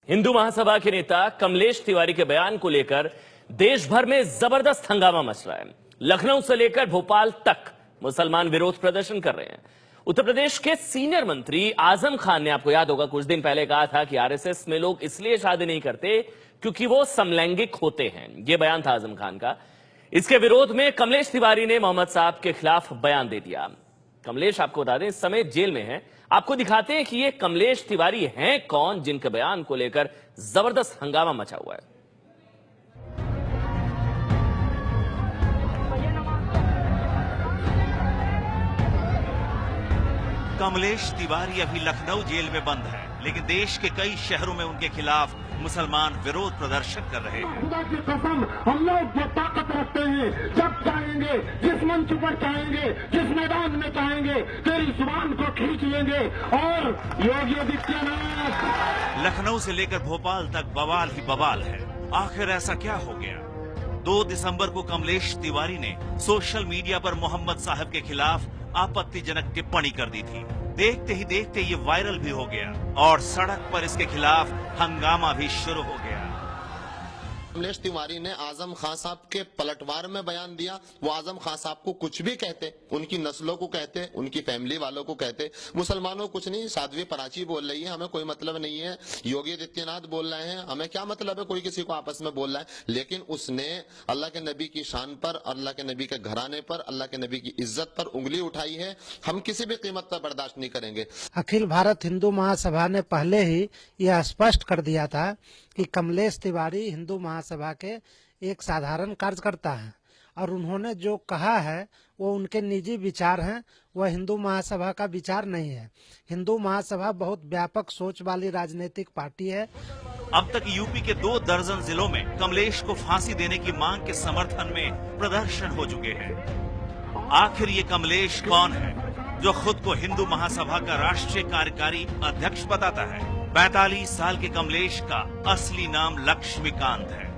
हिंदू महासभा के नेता कमलेश तिवारी के बयान को लेकर देश भर में जबरदस्त हंगामा मच रहा है। लखनऊ से लेकर भोपाल तक मुसलमान विरोध प्रदर्शन कर रहे हैं। उत्तर प्रदेश के सीनियर मंत्री आजम खान ने, आपको याद होगा, कुछ दिन पहले कहा था कि आरएसएस में लोग इसलिए शादी नहीं करते क्योंकि वो समलैंगिक होते हैं। यह बयान था आजम खान का। इसके विरोध में कमलेश तिवारी ने मोहम्मद साहब के खिलाफ बयान दे दिया। कमलेश, आपको बता दें, इस समय जेल में हैं। आपको दिखाते हैं कि ये कमलेश तिवारी हैं कौन, जिनके बयान को लेकर जबरदस्त हंगामा मचा हुआ है। कमलेश तिवारी अभी लखनऊ जेल में बंद है, लेकिन देश के कई शहरों में उनके खिलाफ मुसलमान विरोध प्रदर्शन कर रहे हैं। खुदा की कसम, हम लोग जो ताकत रखते हैं, जब चाहेंगे, जिस मंच पर चाहेंगे, जिस मैदान में चाहेंगे, तेरी जुबान को खींच लेंगे। और योगी आदित्यनाथ, लखनऊ से लेकर भोपाल तक बवाल ही बवाल है। आखिर ऐसा क्या हो गया? 2 दिसंबर को कमलेश तिवारी ने सोशल मीडिया पर मोहम्मद साहब के खिलाफ आपत्तिजनक टिप्पणी कर दी थी। देखते ही देखते ये वायरल भी हो गया और सड़क पर इसके खिलाफ हंगामा भी शुरू हो गया। कमलेश तिवारी ने आजम खान साहब के पलटवार में बयान दिया। वो आजम खान साहब को कुछ भी कहते, उनकी नस्लों को कहते, उनकी फैमिली वालों को कहते, मुसलमानों को कुछ नहीं। साध्वी प्राची बोल रही है, हमें कोई मतलब नहीं है। योगी आदित्यनाथ बोल रहे हैं, हमें क्या मतलब है, कोई किसी को आपस में बोल रहा है। लेकिन उसने अल्लाह के नबी की शान पर, अल्लाह के नबी के घराने पर, अल्लाह के नबी की इज्जत पर उंगली उठाई है। हम किसी भी कीमत पर बर्दाश्त नहीं करेंगे। अखिल भारत हिंदू महासभा ने पहले ही यह स्पष्ट कर दिया था कि कमलेश तिवारी हिंदू महासभा के एक साधारण कार्यकर्ता हैं और उन्होंने जो कहा है वो उनके निजी विचार हैं, वह हिंदू महासभा का विचार नहीं है। हिंदू महासभा बहुत व्यापक सोच वाली राजनीतिक पार्टी है। अब तक यूपी के 2 दर्जन जिलों में कमलेश को फांसी देने की मांग के समर्थन में प्रदर्शन हो चुके हैं। आखिर ये कमलेश कौन है जो खुद को हिंदू महासभा का राष्ट्रीय कार्यकारी अध्यक्ष बताता है? 45 साल के कमलेश का असली नाम लक्ष्मीकांत है।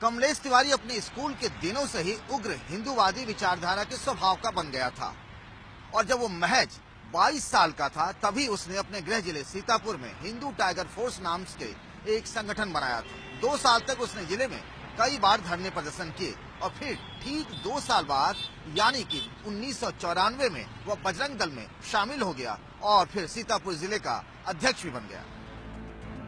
कमलेश तिवारी अपने स्कूल के दिनों से ही उग्र हिंदूवादी विचारधारा के स्वभाव का बन गया था और जब वो महज 22 साल का था तभी उसने अपने गृह जिले सीतापुर में हिंदू टाइगर फोर्स नाम के एक संगठन बनाया था। 2 साल तक उसने जिले में कई बार धरने प्रदर्शन किए और फिर ठीक 2 साल बाद यानी कि 1994 में वह बजरंग दल में शामिल हो गया और फिर सीतापुर जिले का अध्यक्ष भी बन गया।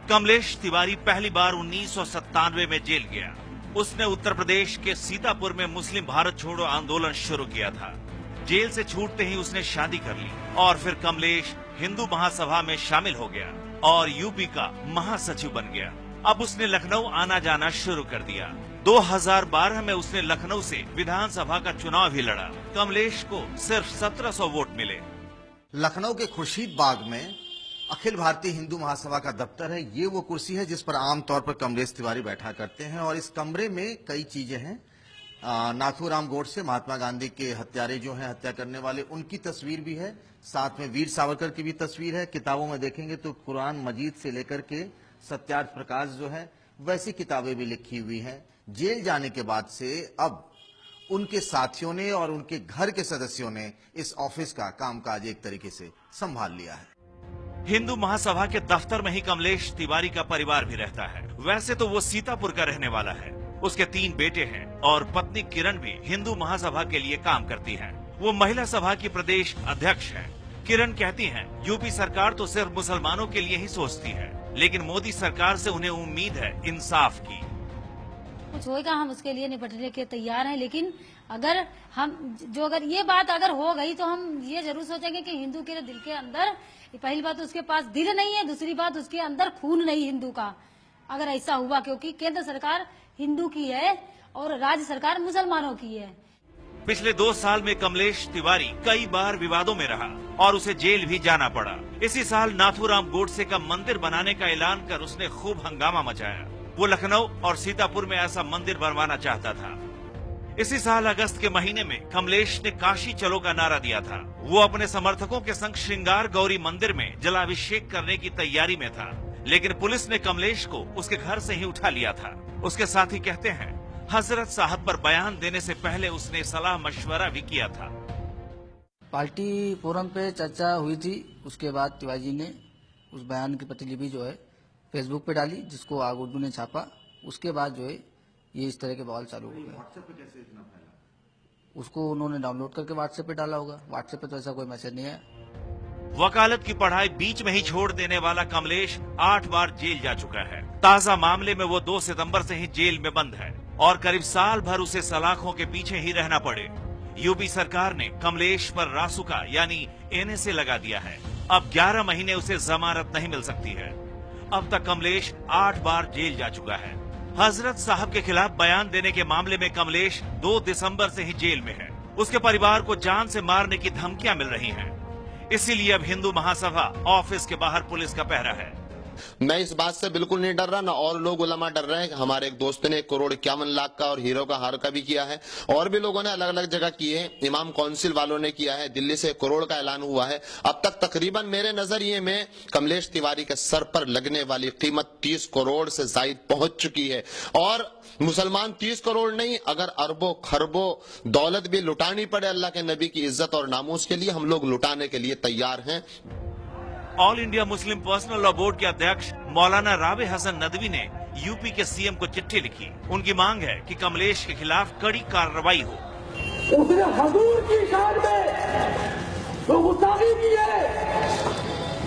कमलेश तिवारी पहली बार 1997 में जेल गया। उसने उत्तर प्रदेश के सीतापुर में मुस्लिम भारत छोड़ो आंदोलन शुरू किया था। जेल से छूटते ही उसने शादी कर ली और फिर कमलेश हिंदू महासभा में शामिल हो गया और यूपी का महासचिव बन गया। अब उसने लखनऊ आना जाना शुरू कर दिया। 2012 में उसने लखनऊ से विधानसभा का चुनाव भी लड़ा। कमलेश को सिर्फ 1700 वोट मिले। लखनऊ के खुर्शीद बाग में अखिल भारतीय हिंदू महासभा का दफ्तर है। ये वो कुर्सी है जिस पर आमतौर पर कमलेश तिवारी बैठा करते हैं और इस कमरे में कई चीजें हैं। नाथूराम गोडसे, महात्मा गांधी के हत्यारे जो हैं, हत्या करने वाले, उनकी तस्वीर भी है। साथ में वीर सावरकर की भी तस्वीर है। किताबों में देखेंगे तो कुरान मजीद से लेकर के सत्यार्थ प्रकाश जो है, वैसी किताबें भी लिखी हुई हैं। जेल जाने के बाद से अब उनके साथियों ने और उनके घर के सदस्यों ने इस ऑफिस का कामकाज एक तरीके से संभाल लिया है। हिंदू महासभा के दफ्तर में ही कमलेश तिवारी का परिवार भी रहता है। वैसे तो वो सीतापुर का रहने वाला है। उसके 3 बेटे हैं और पत्नी किरण भी हिंदू महासभा के लिए काम करती है। वो महिला सभा की प्रदेश अध्यक्ष है। किरण कहती हैं, यूपी सरकार तो सिर्फ मुसलमानों के लिए ही सोचती है, लेकिन मोदी सरकार से उन्हें उम्मीद है इंसाफ की। कुछ होएगा, हम उसके लिए निपटने के तैयार हैं। लेकिन अगर ये बात अगर हो गई तो हम ये जरूर सोचेंगे कि हिंदू के दिल के अंदर, पहली बात तो उसके पास दिल नहीं है, दूसरी बात उसके अंदर खून नहीं हिंदू का। अगर ऐसा हुआ, क्योंकि केंद्र सरकार हिंदू की है और राज्य सरकार मुसलमानों की है। पिछले 2 साल में कमलेश तिवारी कई बार विवादों में रहा और उसे जेल भी जाना पड़ा। इसी साल नाथूराम गोडसे का मंदिर बनाने का ऐलान कर उसने खूब हंगामा मचाया। वो लखनऊ और सीतापुर में ऐसा मंदिर बनवाना चाहता था। इसी साल अगस्त के महीने में कमलेश ने काशी चलो का नारा दिया था। वो अपने समर्थकों के संग श्रृंगार गौरी मंदिर में जलाभिषेक करने की तैयारी में था, लेकिन पुलिस ने कमलेश को उसके घर से ही उठा लिया था। उसके साथी कहते हैं, हजरत साहब पर बयान देने से पहले उसने सलाह मशवरा भी किया था। पार्टी फोरम पे चर्चा हुई थी। उसके बाद तिवारी जी ने उस बयान की प्रतिलिपि जो है फेसबुक पे डाली, जिसको आग उर्दू ने छापा। उसके बाद जो है ये इस तरह के बवाल चालू हो गए। व्हाट्सएप पे कैसे इतना फैला? उसको उन्होंने डाउनलोड करके व्हाट्सएप पे डाला होगा। व्हाट्सएप पे तो ऐसा कोई मैसेज नहीं है। वकालत की पढ़ाई बीच में ही छोड़ देने वाला कमलेश 8 बार जेल जा चुका है। ताजा मामले में वो 2 सितंबर से ही जेल में बंद है और करीब साल भर उसे सलाखों के पीछे ही रहना पड़े। यूपी सरकार ने कमलेश पर रासुका यानी एनएसए लगा दिया है। अब 11 महीने उसे जमानत नहीं मिल सकती है। अब तक कमलेश 8 बार जेल जा चुका है। हजरत साहब के खिलाफ बयान देने के मामले में कमलेश 2 दिसंबर से ही जेल में है। उसके परिवार को जान से मारने की धमकियां मिल रही हैं। इसीलिए अब हिंदू महासभा ऑफिस के बाहर पुलिस का पहरा है। मैं इस बात से बिल्कुल नहीं डर रहा, ना और लोग उलमा डर रहे हैं। हमारे एक दोस्त ने 1,51,00,000 का और हीरो का हार का भी किया है, और भी लोगों ने अलग अलग जगह किए हैं। इमाम काउंसिल वालों ने किया है, दिल्ली से 1 करोड़ का ऐलान हुआ है। अब तक तकरीबन मेरे नजरिए में कमलेश तिवारी के सर पर लगने वाली कीमत 30 करोड़ से जायद पहुंच चुकी है। और मुसलमान 30 करोड़ नहीं, अगर अरबों खरबों दौलत भी लुटानी पड़े अल्लाह के नबी की इज्जत और नामूस के लिए, हम लोग लुटाने के लिए तैयार हैं। All India Muslim personal law board के अध्यक्ष मौलाना राबे हसन नदवी ने यूपी के सीएम को चिट्ठी लिखी। उनकी मांग है कि कमलेश के खिलाफ कड़ी कार्रवाई हो। उसने हजूर की शान में जो गुस्ताखी की है,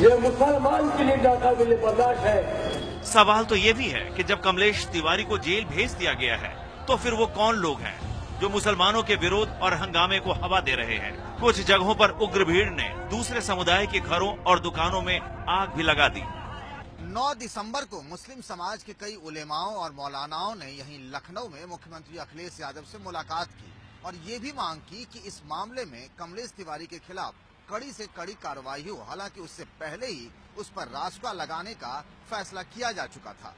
ये मुसलमान के लिए नाकाबिले बर्दाश्त है। सवाल तो ये भी है कि जब कमलेश तिवारी को जेल भेज दिया गया है, तो फिर वो कौन लोग हैं जो मुसलमानों के विरोध और हंगामे को हवा दे रहे हैं। कुछ जगहों पर उग्र भीड़ ने दूसरे समुदाय के घरों और दुकानों में आग भी लगा दी। 9 दिसंबर को मुस्लिम समाज के कई उलेमाओं और मौलानाओं ने यहीं लखनऊ में मुख्यमंत्री अखिलेश यादव से मुलाकात की और ये भी मांग की कि इस मामले में कमलेश तिवारी के खिलाफ कड़ी से कड़ी कार्रवाई हो। हालांकि उससे पहले ही उस पर रासुका लगाने का फैसला किया जा चुका था।